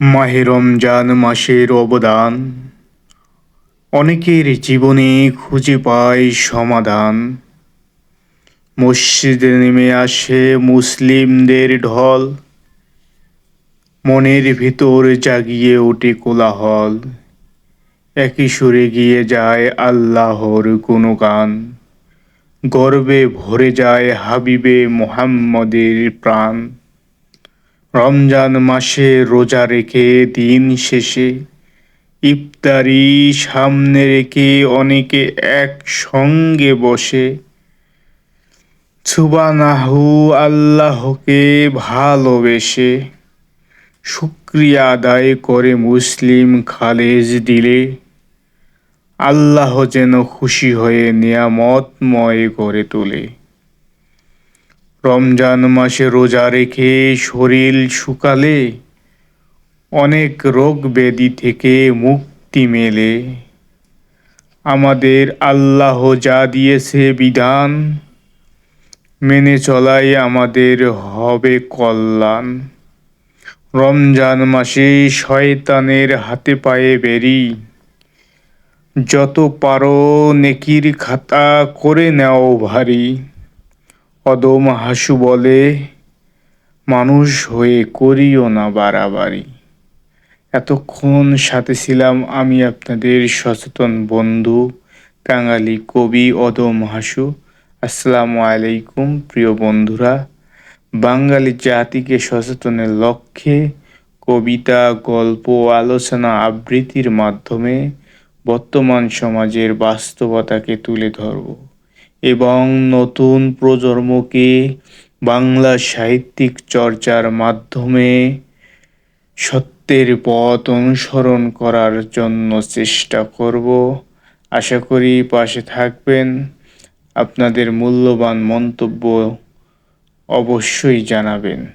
মাহে রমজান মাসের অবদান অনেকের জীবনে খুঁজে পায় সমাধান। মসজিদে নেমে আসে মুসলিমদের ঢল, মনের ভিতর জাগিয়ে ওঠে কোলাহল। একই সুরে গিয়ে যায় আল্লাহর গুণগান, গর্বে ভরে যায় হাবিবে মোহাম্মদের প্রাণ। রমজান মাসে রোজা রেখে দিন শেষে ইফতারি সামনে রেখে অনেকে একসঙ্গে বসে সুবহানাহু আল্লাহকে ভালোবেসে শুকরিয়া আদায় করে মুসলিম খালেজ দিলে। আল্লাহ যেন খুশি হয়ে নিয়ামতময় করে তোলে। রমজান মাসে রোজা রেখে শরীর শুকালে অনেক রোগ ব্যাধি থেকে মুক্তি মেলে। আমাদের আল্লাহ যা দিয়েছে বিধান, মেনে চলাই আমাদের হবে কল্যাণ। রমজান মাসে শয়তানের হাতে পায়ে বেরি, যত পারো নেকির খাতা করে নাও ভারী। অদম হাসু বলে মানুষ হয়ে করিও না বাড়াবাড়ি। এতক্ষণ সাথে ছিলাম আমি আপনাদের সচেতন বন্ধু কাঙালি কবি অদম হাসু। আসসালামু আলাইকুম প্রিয় বন্ধুরা। বাঙালি জাতিকে সচেতনের লক্ষ্যে কবিতা, গল্প, আলোচনা, আবৃত্তির মাধ্যমে বর্তমান সমাজের বাস্তবতাকে তুলে ধরব এবং নতুন প্রজন্মকে বাংলা সাহিত্যিক চর্চার মাধ্যমে সত্যের পথ অনুসরণ করার জন্য চেষ্টা করব। আশা করি পাশে থাকবেন। আপনাদের মূল্যবান মন্তব্য অবশ্যই জানাবেন।